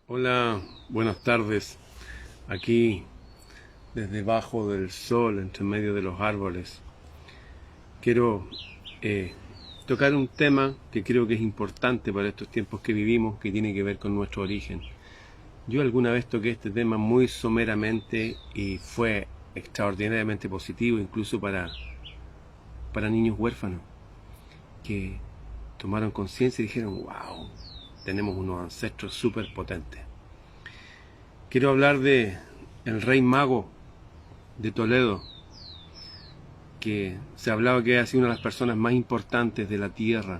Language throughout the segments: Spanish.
Hola, buenas tardes. Aquí, desde bajo del sol, entre medio de los árboles, quiero tocar un tema que creo que es importante para estos tiempos que vivimos, que tiene que ver con nuestro origen. Yo alguna vez toqué este tema muy someramente y fue extraordinariamente positivo, incluso para niños huérfanos, que tomaron conciencia y dijeron, wow, tenemos unos ancestros súper potentes. Quiero hablar de el rey mago de Toledo, que se hablaba que ha sido una de las personas más importantes de la tierra,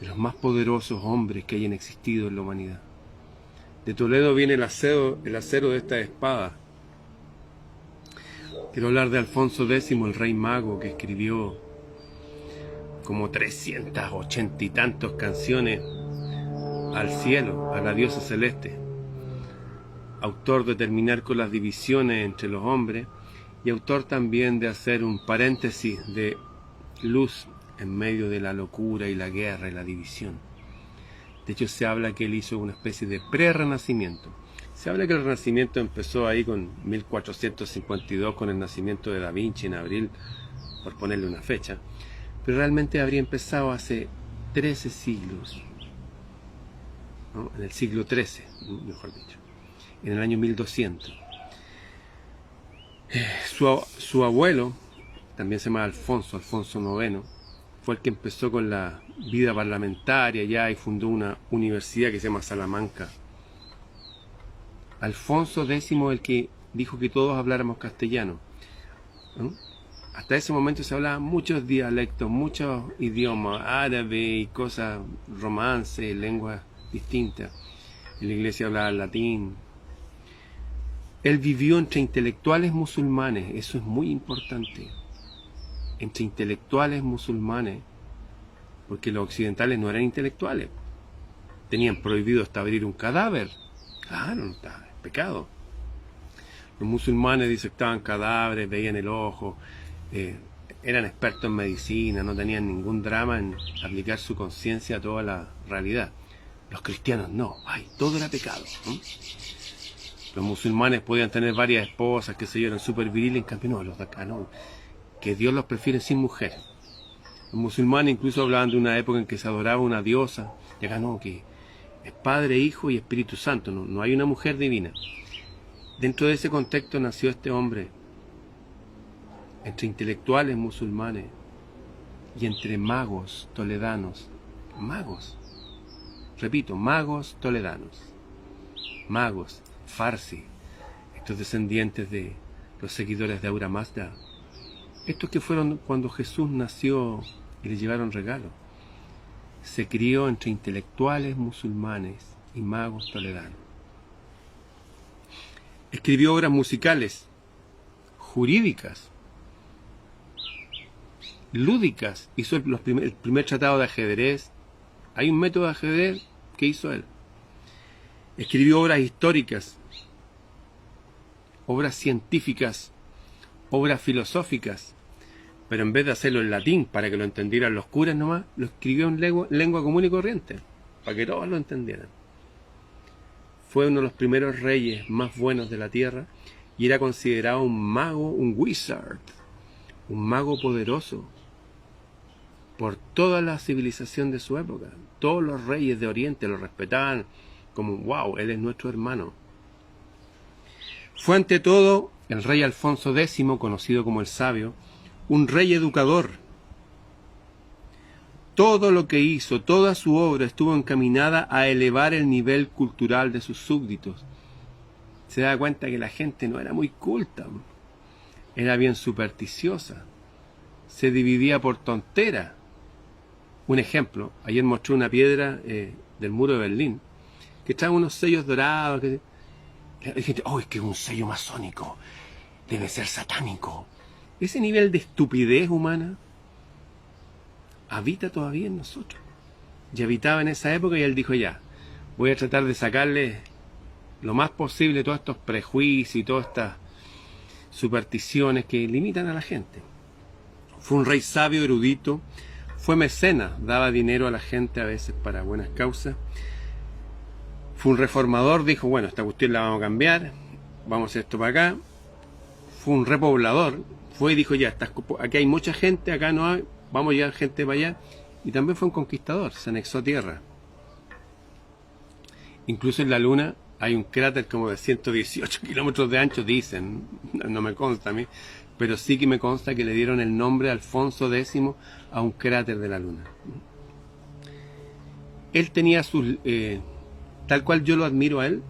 de los más poderosos hombres que hayan existido en la humanidad. De Toledo viene el acero de esta espada. Quiero hablar de Alfonso X, el rey mago, que escribió como 380 y tantos canciones al cielo, a la diosa celeste. Autor de terminar con las divisiones entre los hombres y autor también de hacer un paréntesis de luz en medio de la locura y la guerra y la división. De hecho, se habla que él hizo una especie de pre-renacimiento. Se habla que el renacimiento empezó ahí con 1452, con el nacimiento de Da Vinci en abril, por ponerle una fecha, pero realmente habría empezado hace 13 siglos, ¿no? En el siglo XIII, mejor dicho, en el año 1200. Su abuelo, también se llama Alfonso IX, fue el que empezó con la vida parlamentaria ya y fundó una universidad que se llama Salamanca. Alfonso X, el que dijo que todos habláramos castellano, ¿no? Hasta ese momento se hablaban muchos dialectos, muchos idiomas, árabe y cosas, romances, lenguas distintas. En la iglesia hablaba latín. Él vivió entre intelectuales musulmanes, eso es muy importante. Entre intelectuales musulmanes, porque los occidentales no eran intelectuales. Tenían prohibido hasta abrir un cadáver. Claro, no está, es pecado. Los musulmanes disectaban cadáveres, veían el ojo, eran expertos en medicina, no tenían ningún drama en aplicar su conciencia a toda la realidad. Los cristianos no, todo era pecado, ¿no? Los musulmanes podían tener varias esposas, que se yo, eran súper viriles, en cambio no, los de acá no, que Dios los prefiere sin mujer. Los musulmanes incluso hablaban de una época en que se adoraba una diosa, y acá no, que es Padre, Hijo y Espíritu Santo, no hay una mujer divina. Dentro de ese contexto nació este hombre, entre intelectuales musulmanes y entre magos toledanos. Magos, repito, magos toledanos, magos, Farsi, estos descendientes de los seguidores de Ahura Mazda, estos que fueron cuando Jesús nació y le llevaron regalos. Se crió entre intelectuales musulmanes y magos toledanos. Escribió obras musicales, jurídicas, lúdicas. Hizo el primer tratado de ajedrez. Hay un método de ajedrez que hizo él. Escribió obras históricas, obras científicas, obras filosóficas, pero en vez de hacerlo en latín para que lo entendieran los curas nomás, lo escribió en lengua común y corriente, para que todos lo entendieran. Fue uno de los primeros reyes más buenos de la tierra y era considerado un mago, un wizard, un mago poderoso por toda la civilización de su época. Todos los reyes de Oriente lo respetaban como, wow, él es nuestro hermano. Fue ante todo el rey Alfonso X, conocido como el Sabio, un rey educador. Todo lo que hizo, toda su obra estuvo encaminada a elevar el nivel cultural de sus súbditos. Se da cuenta que la gente no era muy culta, era bien supersticiosa, se dividía por tonteras. Un ejemplo, ayer mostré una piedra del muro de Berlín, que trae unos sellos dorados, hay gente, es que es un sello masónico, debe ser satánico. Ese nivel de estupidez humana habita todavía en nosotros. Y habitaba en esa época y él dijo, ya, voy a tratar de sacarle lo más posible todos estos prejuicios y todas estas supersticiones que limitan a la gente. Fue un rey sabio, erudito, fue mecenas, daba dinero a la gente a veces para buenas causas. Fue un reformador, dijo, bueno, esta cuestión la vamos a cambiar, vamos a hacer esto para acá. Fue un repoblador, fue y dijo, ya, aquí hay mucha gente, acá no hay, vamos a llevar gente para allá. Y también fue un conquistador, se anexó a tierra. Incluso en la Luna hay un cráter como de 118 kilómetros de ancho, dicen, no me consta a mí, pero sí que me consta que le dieron el nombre Alfonso X a un cráter de la Luna. Él tenía sus... tal cual yo lo admiro a él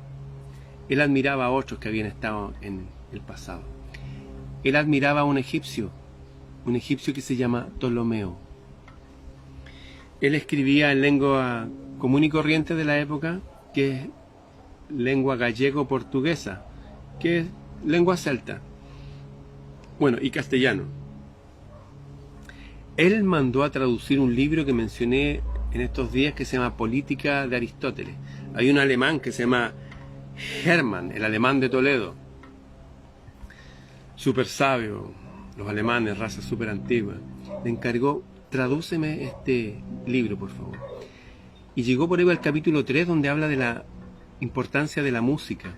admiraba a otros que habían estado en el pasado. Él admiraba a un egipcio que se llama Ptolomeo. Él escribía en lengua común y corriente de la época, que es lengua gallego-portuguesa, que es lengua celta, bueno, y castellano. Él mandó a traducir un libro que mencioné en estos días que se llama Política de Aristóteles. Hay un alemán que se llama Hermann, el alemán de Toledo, súper sabio, los alemanes, raza súper antigua, le encargó, tradúceme este libro, por favor. Y llegó por ahí al capítulo 3, donde habla de la importancia de la música.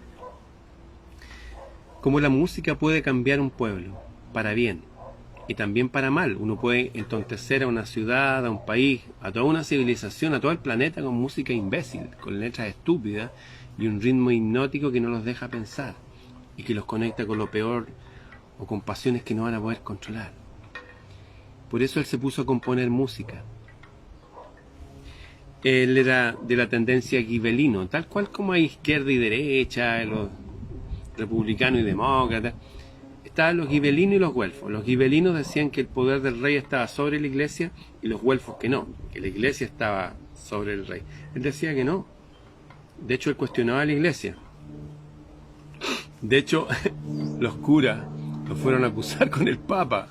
Cómo la música puede cambiar un pueblo, para bien, y también para mal. Uno puede entontecer a una ciudad, a un país, a toda una civilización, a todo el planeta con música imbécil, con letras estúpidas y un ritmo hipnótico que no los deja pensar y que los conecta con lo peor o con pasiones que no van a poder controlar. Por eso él se puso a componer música. Él era de la tendencia gibelino, tal cual como hay izquierda y derecha, los republicanos y demócratas. Estaban los gibelinos y los güelfos. Los gibelinos decían que el poder del rey estaba sobre la iglesia y los güelfos que no, que la iglesia estaba sobre el rey. Él decía que no. De hecho, él cuestionaba a la iglesia. De hecho, los curas lo fueron a acusar con el Papa.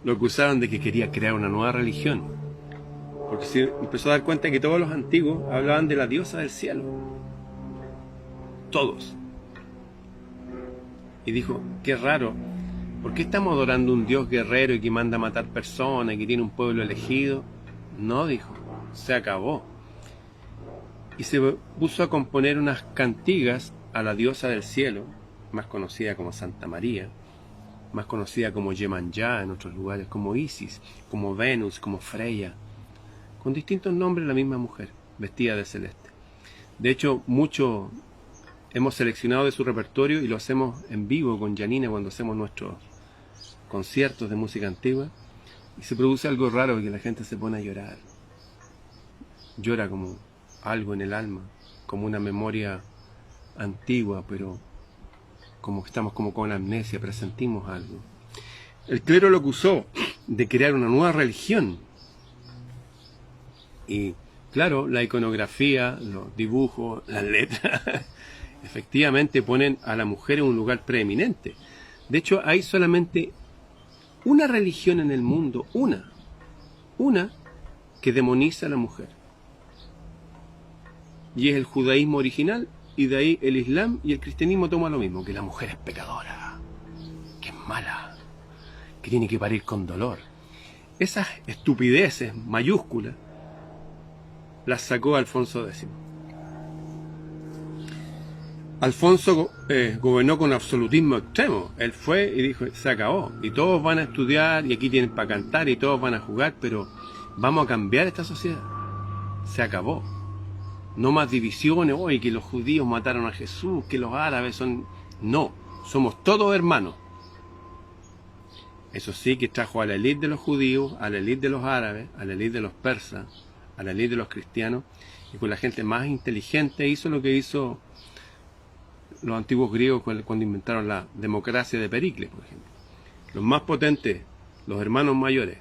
Lo acusaron de que quería crear una nueva religión. Porque se empezó a dar cuenta que todos los antiguos hablaban de la diosa del cielo. Todos. Y dijo, qué raro, ¿por qué estamos adorando un dios guerrero y que manda a matar personas y que tiene un pueblo elegido? No, dijo, se acabó. Y se puso a componer unas cantigas a la diosa del cielo, más conocida como Santa María, más conocida como Yemanjá en otros lugares, como Isis, como Venus, como Freya, con distintos nombres la misma mujer, vestida de celeste. De hecho, mucho hemos seleccionado de su repertorio y lo hacemos en vivo con Janina cuando hacemos nuestros conciertos de música antigua, y se produce algo raro, que la gente se pone a llorar. Llora como algo en el alma, como una memoria antigua, pero como estamos como con amnesia, presentimos algo. El clero lo acusó de crear una nueva religión. Y claro, la iconografía, los dibujos, las letras, efectivamente ponen a la mujer en un lugar preeminente. De hecho, hay solamente una religión en el mundo, una que demoniza a la mujer. Y es el judaísmo original, y de ahí el islam y el cristianismo toman lo mismo, que la mujer es pecadora, que es mala, que tiene que parir con dolor. Esas estupideces mayúsculas las sacó Alfonso X. Alfonso gobernó con absolutismo extremo. Él fue y dijo, se acabó, y todos van a estudiar, y aquí tienen para cantar, y todos van a jugar, pero vamos a cambiar esta sociedad. Se acabó. No más divisiones, hoy que los judíos mataron a Jesús, que los árabes son... No, somos todos hermanos. Eso sí, que trajo a la élite de los judíos, a la élite de los árabes, a la élite de los persas, a la élite de los cristianos, y con la gente más inteligente hizo lo que hizo los antiguos griegos cuando inventaron la democracia de Pericles, por ejemplo. Los más potentes, los hermanos mayores,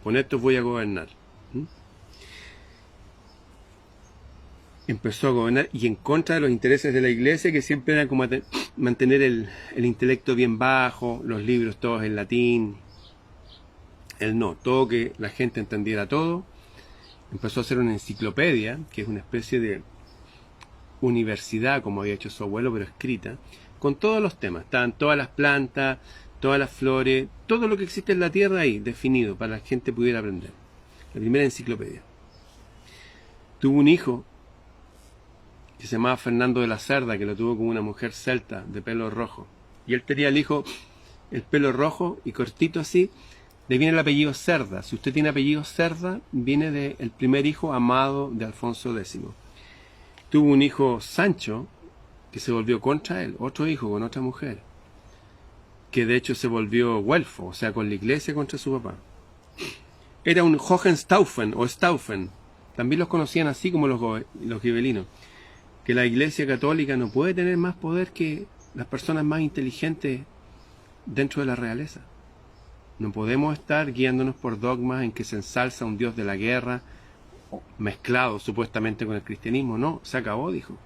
con estos voy a gobernar. Empezó a gobernar y en contra de los intereses de la iglesia, que siempre era como mantener el intelecto bien bajo, los libros todos en latín. Él no, todo que la gente entendiera todo. Empezó a hacer una enciclopedia, que es una especie de universidad, como había hecho su abuelo, pero escrita, con todos los temas. Estaban todas las plantas, todas las flores, todo lo que existe en la tierra ahí, definido, para que la gente pudiera aprender. La primera enciclopedia. Tuvo un hijo que se llamaba Fernando de la Cerda, que lo tuvo con una mujer celta de pelo rojo. Y él tenía el hijo, el pelo rojo y cortito así, le viene el apellido Cerda. Si usted tiene apellido Cerda, viene del primer hijo amado de Alfonso X. Tuvo un hijo Sancho, que se volvió contra él, otro hijo con otra mujer, que de hecho se volvió güelfo, o sea, con la iglesia contra su papá. Era un Hohenstaufen o Staufen, también los conocían así como los gibelinos, que la iglesia católica no puede tener más poder que las personas más inteligentes dentro de la realeza. No podemos estar guiándonos por dogmas en que se ensalza un dios de la guerra, mezclado supuestamente con el cristianismo. No, se acabó, dijo.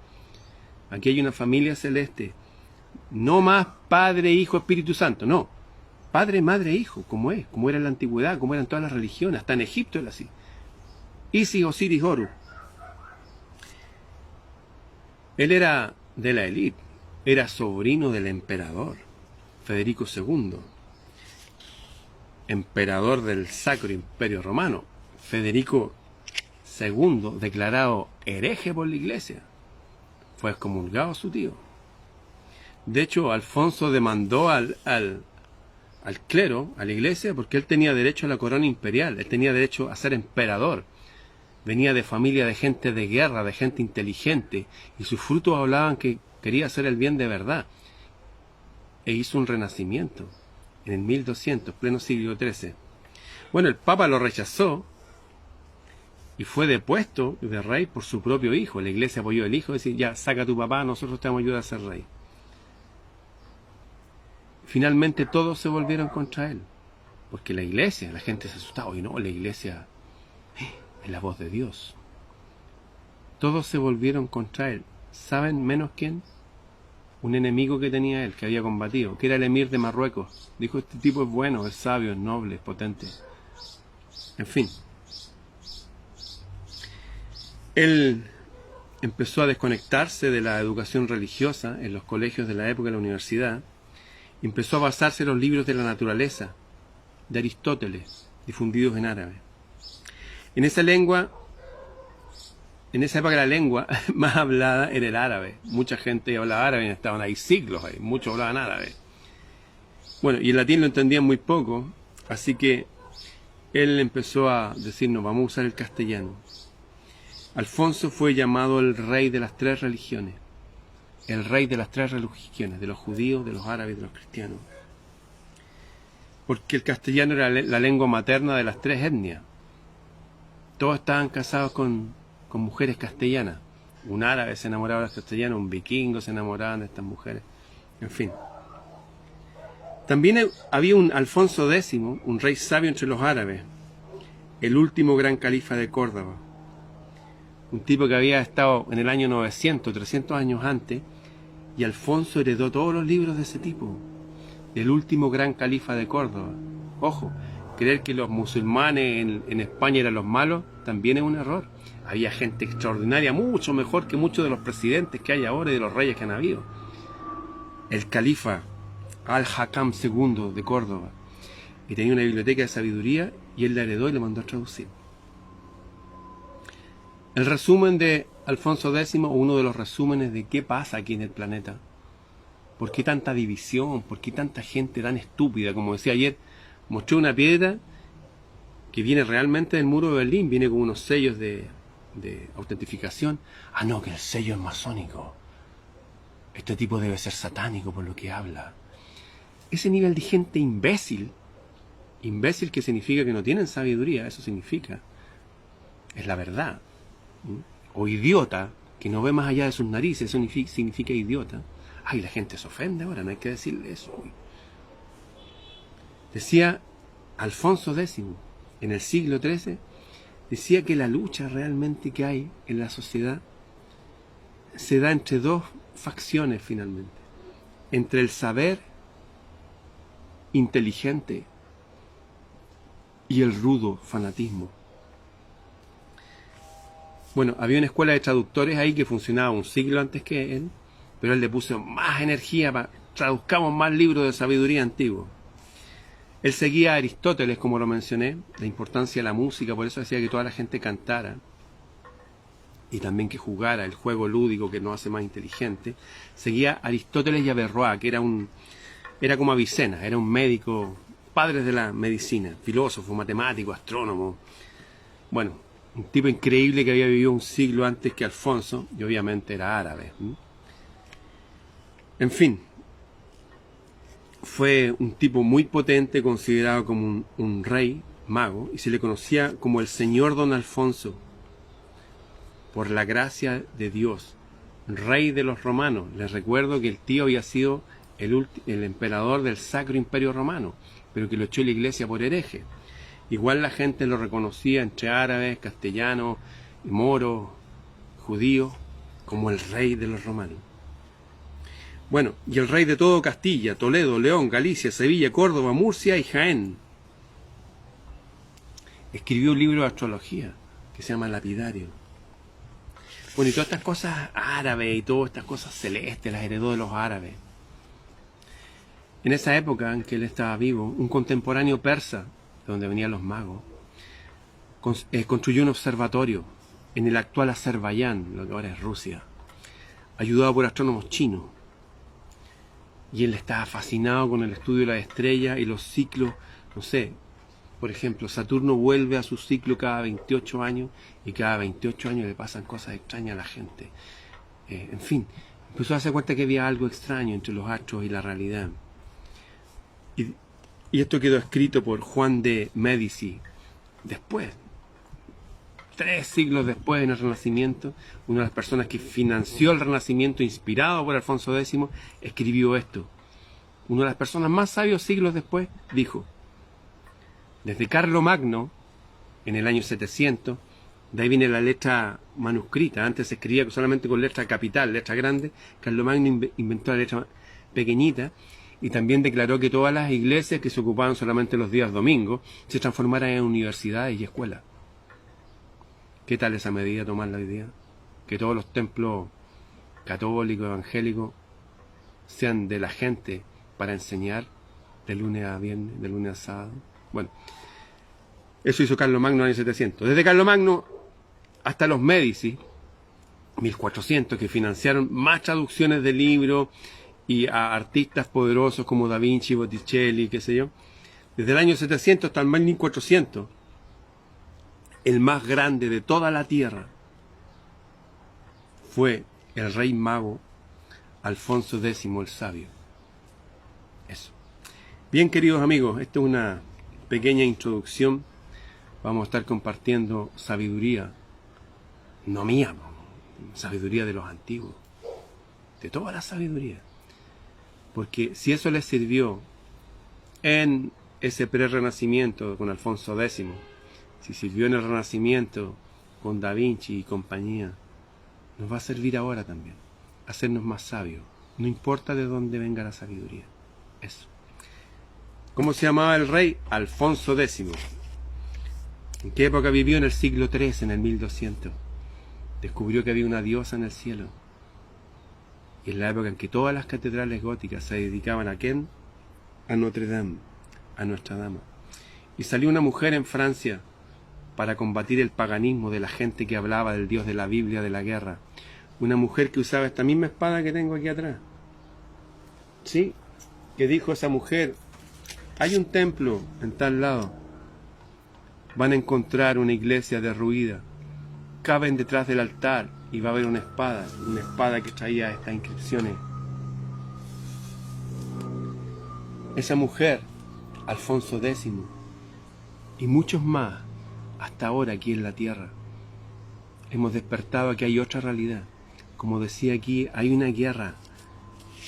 Aquí hay una familia celeste. No más Padre, Hijo, Espíritu Santo, no. Padre, Madre, Hijo, como era en la antigüedad, como eran todas las religiones, hasta en Egipto era así. Isis, Osiris, Horus. Él era de la élite, era sobrino del emperador, Federico II, emperador del Sacro Imperio Romano. Federico II, declarado hereje por la iglesia, fue excomulgado su tío. De hecho, Alfonso demandó al clero, a la iglesia, porque él tenía derecho a la corona imperial, él tenía derecho a ser emperador. Venía de familia de gente de guerra, de gente inteligente, y sus frutos hablaban que quería hacer el bien de verdad. E hizo un renacimiento en el 1200, pleno siglo XIII. Bueno, el Papa lo rechazó y fue depuesto de rey por su propio hijo. La iglesia apoyó al hijo, decir, ya, saca a tu papá, nosotros te vamos a ayudar a ser rey. Finalmente todos se volvieron contra él, porque la iglesia, la gente se asustaba, y no, la iglesia es la voz de Dios. Todos se volvieron contra él. ¿Saben menos quién? Un enemigo que tenía él, que había combatido, que era el emir de Marruecos. Dijo, este tipo es bueno, es sabio, es noble, es potente. En fin. Él empezó a desconectarse de la educación religiosa en los colegios de la época de la universidad. Empezó a basarse en los libros de la naturaleza, de Aristóteles, difundidos en árabe. En esa lengua, en esa época la lengua más hablada era el árabe. Mucha gente hablaba árabe, estaban ahí siglos, muchos hablaban árabe. Bueno, y el latín lo entendían muy poco, así que él empezó a decirnos, vamos a usar el castellano. Alfonso fue llamado el rey de las tres religiones. El rey de las tres religiones, de los judíos, de los árabes y de los cristianos. Porque el castellano era la lengua materna de las tres etnias. Todos estaban casados con mujeres castellanas. Un árabe se enamoraba de los castellanos, un vikingo se enamoraba de estas mujeres. En fin. También había un Alfonso X, un rey sabio entre los árabes, el último gran califa de Córdoba. Un tipo que había estado en el año 900, 300 años antes, y Alfonso heredó todos los libros de ese tipo. El último gran califa de Córdoba. Ojo, creer que los musulmanes en España eran los malos también es un error. Había gente extraordinaria, mucho mejor que muchos de los presidentes que hay ahora y de los reyes que han habido. El califa Al-Hakam II de Córdoba, y tenía una biblioteca de sabiduría, y él la heredó y la mandó a traducir. El resumen de Alfonso X, uno de los resúmenes de qué pasa aquí en el planeta. ¿Por qué tanta división? ¿Por qué tanta gente tan estúpida? Como decía ayer, mostré una piedra que viene realmente del muro de Berlín, viene con unos sellos de autentificación. Ah, no, que el sello es masónico. Este tipo debe ser satánico por lo que habla. Ese nivel de gente imbécil, imbécil que significa que no tienen sabiduría, eso significa, es la verdad. O idiota, que no ve más allá de sus narices, eso significa idiota. Ay, la gente se ofende ahora, no hay que decirle eso. Decía Alfonso X, en el siglo XIII, decía que la lucha realmente que hay en la sociedad se da entre dos facciones finalmente. Entre el saber inteligente y el rudo fanatismo. Bueno, había una escuela de traductores ahí que funcionaba un siglo antes que él, pero él le puso más energía para traduzcamos más libros de sabiduría antiguos. Él seguía a Aristóteles, como lo mencioné, la importancia de la música, por eso hacía que toda la gente cantara. y también que jugara el juego lúdico que nos hace más inteligente, seguía Aristóteles y Averroes, que era como Avicena, era un médico, padre de la medicina, filósofo, matemático, astrónomo. Bueno, un tipo increíble que había vivido un siglo antes que Alfonso, y obviamente era árabe. En fin, fue un tipo muy potente, considerado como un rey mago, y se le conocía como el señor Don Alfonso, por la gracia de Dios, rey de los romanos. Les recuerdo que el tío había sido el emperador del Sacro Imperio Romano, pero que lo echó la iglesia por hereje. Igual la gente lo reconocía entre árabes, castellanos, moros, judíos, como el rey de los romanos. Bueno, y el rey de todo Castilla, Toledo, León, Galicia, Sevilla, Córdoba, Murcia y Jaén. Escribió un libro de astrología que se llama Lapidario. Bueno, y todas estas cosas árabes y todas estas cosas celestes las heredó de los árabes. En esa época en que él estaba vivo, un contemporáneo persa, de donde venían los magos, construyó un observatorio en el actual Azerbaiyán, lo que ahora es Rusia, ayudado por astrónomos chinos. Y él estaba fascinado con el estudio de las estrellas y los ciclos, no sé, por ejemplo, Saturno vuelve a su ciclo cada 28 años y cada 28 años le pasan cosas extrañas a la gente. En fin, empezó a darse cuenta que había algo extraño entre los astros y la realidad. Y esto quedó escrito por Juan de Médici después, 3 siglos después en el Renacimiento. Una de las personas que financió el Renacimiento, inspirado por Alfonso X, escribió esto. Una de las personas más sabios siglos después dijo: desde Carlomagno, en el año 700, de ahí viene la letra manuscrita, antes se escribía solamente con letra capital, letra grande. Carlomagno inventó la letra pequeñita y también declaró que todas las iglesias que se ocupaban solamente los días domingos se transformaran en universidades y escuelas. ¿Qué tal esa medida tomarla hoy día? Que todos los templos católicos, evangélicos, sean de la gente para enseñar de lunes a viernes, de lunes a sábado. Bueno, eso hizo Carlomagno en el año 700. Desde Carlomagno hasta los Médici, 1400, que financiaron más traducciones de libros y a artistas poderosos como Da Vinci, Botticelli, qué sé yo. Desde el año 700 hasta el 1400, el más grande de toda la tierra fue el rey mago Alfonso X el Sabio. Eso. Bien, queridos amigos, esta es una pequeña introducción. Vamos a estar compartiendo sabiduría, no mía, sabiduría de los antiguos, de toda la sabiduría. Porque si eso les sirvió en ese pre-renacimiento con Alfonso X, si sirvió en el Renacimiento con Da Vinci y compañía, nos va a servir ahora también, hacernos más sabios, no importa de dónde venga la sabiduría. Eso. ¿Cómo se llamaba el rey? Alfonso X. ¿En qué época vivió? En el siglo III, en el 1200. Descubrió que había una diosa en el cielo. Y en la época en que todas las catedrales góticas se dedicaban ¿a quién? A Notre Dame, a Nuestra Dama. Y salió una mujer en Francia para combatir el paganismo de la gente que hablaba del Dios de la Biblia, de la guerra. Una mujer que usaba esta misma espada que tengo aquí atrás. ¿Sí? Que dijo esa mujer: hay un templo en tal lado, van a encontrar una iglesia derruida, caben detrás del altar y va a haber una espada que traía estas inscripciones. Esa mujer, Alfonso X, y muchos más, hasta ahora aquí en la tierra, hemos despertado a que hay otra realidad. Como decía aquí, hay una guerra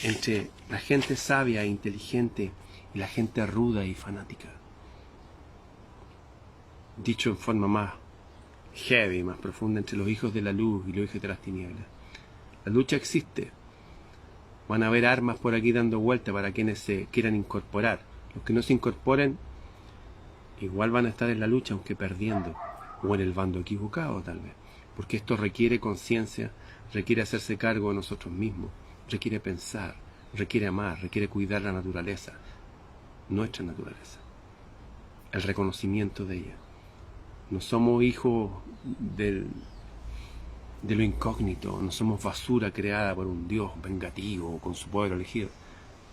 entre la gente sabia e inteligente y la gente ruda y fanática. Dicho en forma más heavy, más profunda, entre los hijos de la luz y los hijos de las tinieblas. La lucha existe. Van a haber armas por aquí dando vuelta para quienes se quieran incorporar. Los que no se incorporen igual van a estar en la lucha, aunque perdiendo, o en el bando equivocado tal vez, porque esto requiere conciencia, requiere hacerse cargo de nosotros mismos, requiere pensar, requiere amar, requiere cuidar la naturaleza, nuestra naturaleza, el reconocimiento de ella. No somos hijos de lo incógnito, no somos basura creada por un Dios vengativo con su poder elegido.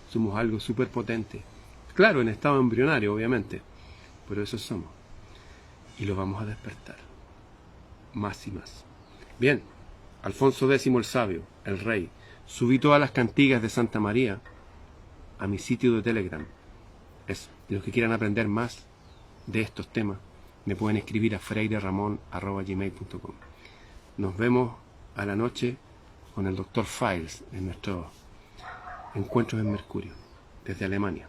Somos algo súper potente. Claro, en estado embrionario, obviamente, pero eso somos. Y lo vamos a despertar. Más y más. Bien, Alfonso X el Sabio, el Rey, subí todas las cantigas de Santa María a mi sitio de Telegram. Eso. Y los que quieran aprender más de estos temas, me pueden escribir a freireramon@gmail.com. Nos vemos a la noche con el Dr. Files en nuestros encuentros en Mercurio, desde Alemania.